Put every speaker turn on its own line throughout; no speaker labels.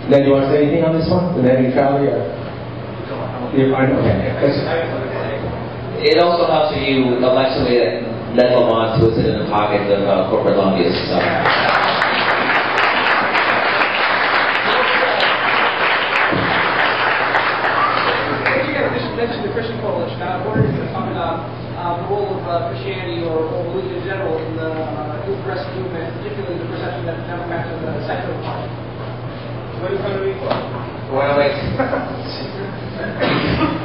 Then you want to say anything on this one? The net neutrality? You're fine? Okay.
It also helps if you electionally let them on to sit in the pocket of corporate lobbyists. So.
You mentioned the Christian Coalition. I wondered if you could talk about the role of Christianity or religion in general in the new progressive movement, particularly the perception that the Democrats are the secular party. What are you coming to me for?
Well, wait.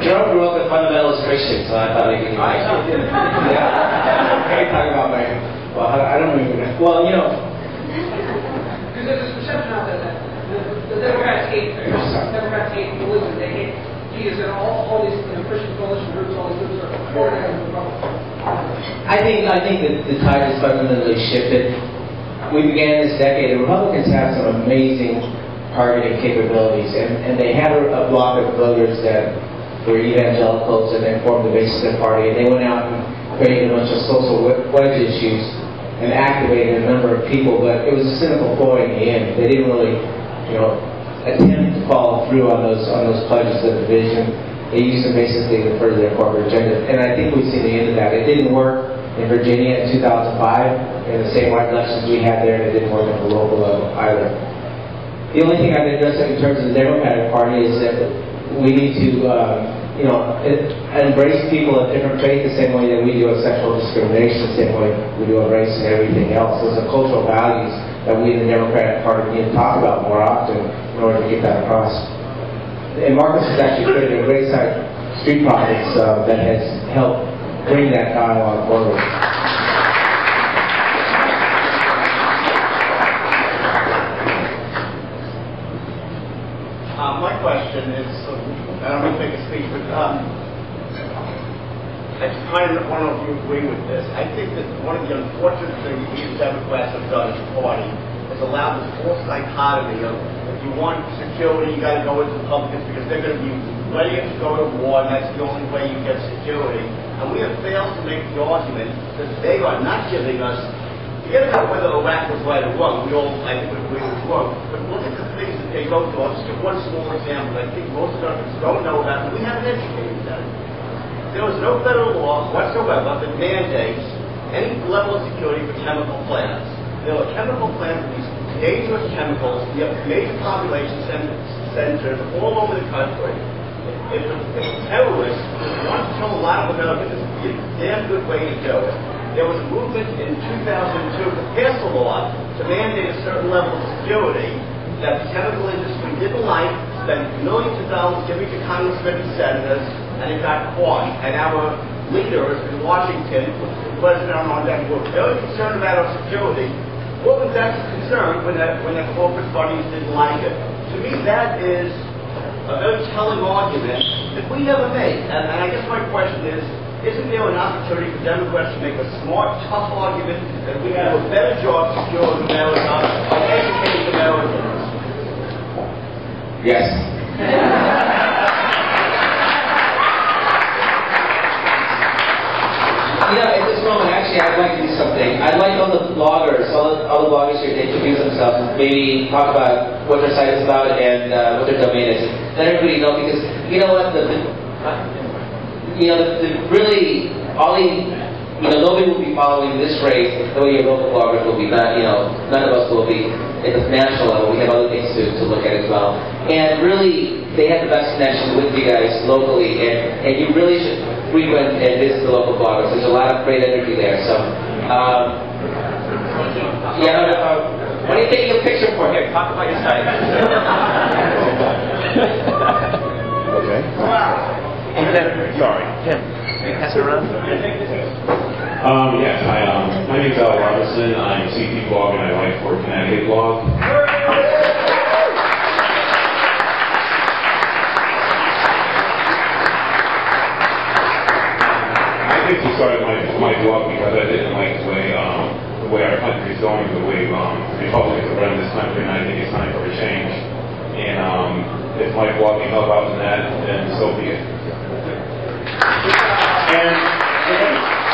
Joe grew up a fundamentalist Christian, so I thought maybe he might.
Yeah. I can talk about my. Well, I don't even. Well, you know.
Because there's this perception out there that the Democrats hate religion. They hate Jesus, and all these Christian coalition groups, all these groups are coordinated with Republicans.
I think that the tide has fundamentally shifted. We began this decade. The Republicans have some amazing targeting capabilities, and they had a block of voters that were evangelicals, and they formed the basis of the party, and they went out and created a bunch of social wedge issues and activated a number of people, but it was a cynical ploy in the end. They didn't really, attempt to follow through on those pledges of division. They used them basically to further their corporate agenda, and I think we've seen the end of that. It didn't work in Virginia in 2005, in the statewide elections we had there, and it didn't work at the local level either. The only thing I'd address in terms of the Democratic Party is that we need to, embrace people of different faith the same way that we do of sexual discrimination, the same way we do of race and everything else. Those are cultural values that we in the Democratic Party need to talk about more often in order to get that across. And Marcus has actually created a great site, Street Profits, that has helped bring that dialogue forward.
My question is, I don't want to make a speech, but I just kind of want to know if you agree with this. I think that one of the unfortunate things we as Democrats have done as a party is allowed this false dichotomy of if you want security, you got to go with Republicans because they're going to be ready to go to war, and that's the only way you get security. And we have failed to make the argument that they are not giving us. Forget about whether Iraq was right or wrong. We all, I think, would agree it was wrong. But look at the things that they go through. I'll just give one small example. I think most Americans don't know about it. We haven't educated them. There was no federal law whatsoever that mandates any level of security for chemical plants. There are chemical plants with these dangerous chemicals. We have major population centers all over the country. If a terrorist wants to kill a lot of Americans, it's a damn good way to do it. There was a movement in 2002 to pass a law to mandate a certain level of security that the chemical industry didn't like, spent millions of dollars giving to congressmen and senators, and it got caught. And our leaders in Washington, President Armandek, were very concerned about our security. What was that concern when the corporate parties didn't like it? To me, that is a very telling argument that we never made. And I guess my question is, isn't there an opportunity for Democrats to make a smart, tough argument that we have a better job securing America by educating Americans?
Yes.
At this moment, actually, I'd like to do something. I'd like all the bloggers here to introduce themselves and maybe talk about what their site is about and what their domain is. Let everybody know, because you know what, nobody will be following this race the way your local bloggers will be. None of us will be at the national level. We have other things to look at as well. And really, they have the best connection with you guys locally, and you really should frequent and visit the local bloggers. There's a lot of great energy there. So, what are you taking a picture for? Here, talk about your site.
Okay. Sorry, Tim. Pass it around.
Yes, my name is Al Robinson. I'm CTblogger and I write for Connecticut Blog. I basically started my blog because I didn't like the way our country is going, the way Republicans are running this country, and I think it's time for a change. And if my blog can help out in that, then so be it.
And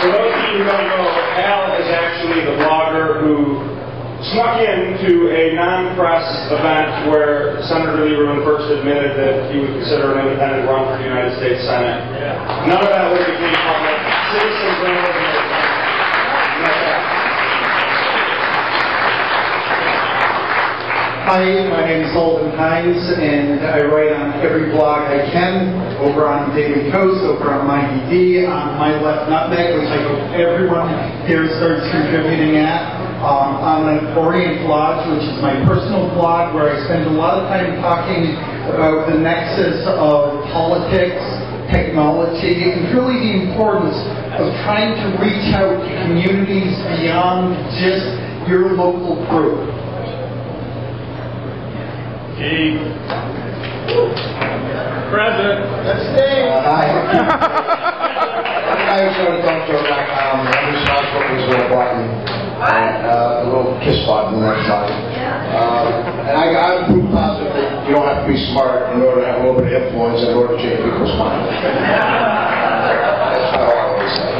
for those of you who don't know, Al is actually the blogger who snuck into a non-press event where Senator Lieberman first admitted that he would consider an independent run for the United States Senate. None of that would have become public. Citizen journalism.
Hi, my name is Holden Hines, and I write on every blog I can, over on Daily Coast, over on MyDD, on My Left Nutmeg, which I hope everyone here starts contributing at, on the Orient Lodge, which is my personal blog, where I spend a lot of time talking about the nexus of politics, technology, and really the importance of trying to reach out to communities beyond just your local group.
President.
Let's stay.
Hi. I just want to talk to you about I'm responsible for this little button, the little kiss button next time. And I'm proof positive that you don't have to be smart in order to have a little bit of influence in order to change people's minds. That's how I always say.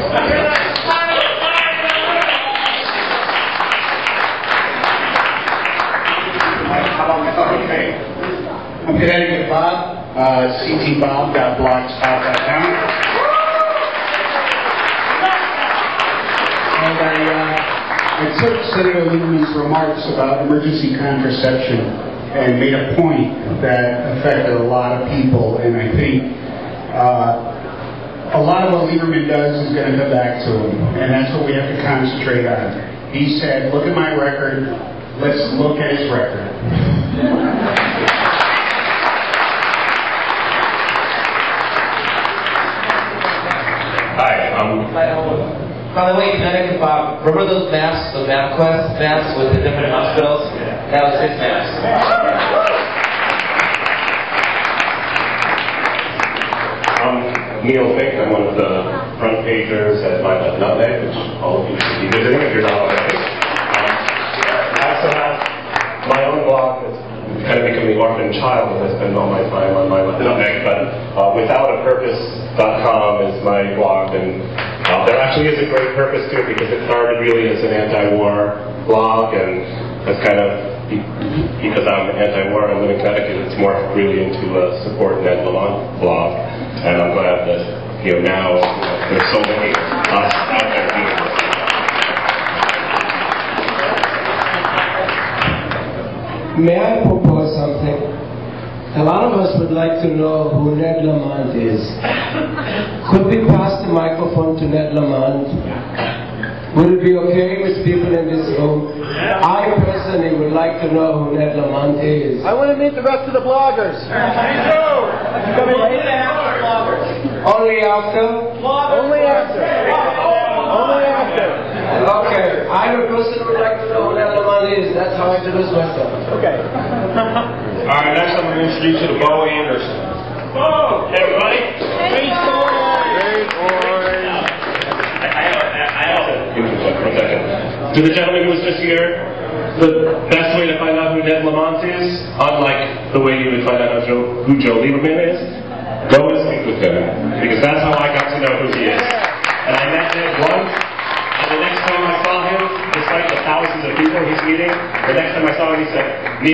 I'm Connecticut Bob, CTblogger.blogspot.com. And I took Senator Lieberman's remarks about emergency contraception and made a point that affected a lot of people, and I think a lot of what Lieberman does is going to come back to him, and that's what we have to concentrate on. He said, look at my record, let's look at his record.
Hi,
By the way, Connecticut Bob, remember those masks, the MapQuest masks with the different hospitals? That was his mask.
I'm Neil Fink. I'm one of the front pagers at My Left Nutmeg, which all of you should be visiting if you're not already. I also have my own blog that's kind of become the orphan child as I spend all my time on My Left Nutmeg, but withoutaPurpose.com is my blog, and there actually is a great purpose to it because it started really as an anti-war blog, and it's kind of, because I'm anti-war, I live in Connecticut, it's more really into a support Ned Lamont blog, and I'm glad that, now there's so many out there doing this.
May I propose something? A lot of us would like to know who Ned Lamont is. Could we pass the microphone to Ned Lamont? Would it be okay with people in this room? I personally would like to know who Ned Lamont is.
I want to meet the rest of the bloggers.
Only after?
Only after. Only after.
Okay, I personally would like to know who Ned Lamont is. That's how I introduce myself.
Okay.
All right, next I'm going to introduce you to Bo Anderson. Bo! Hey, everybody.
Great boy. Great boy.
To the gentleman who was just here, the best way to find out who Ned Lamont is, unlike the way you would find out who Joe Lieberman is, go and speak with him, because that's how I got to know who he is. And I met Ned once, and the next time I saw him, despite the thousands of people he's meeting, the next time I saw him, he said,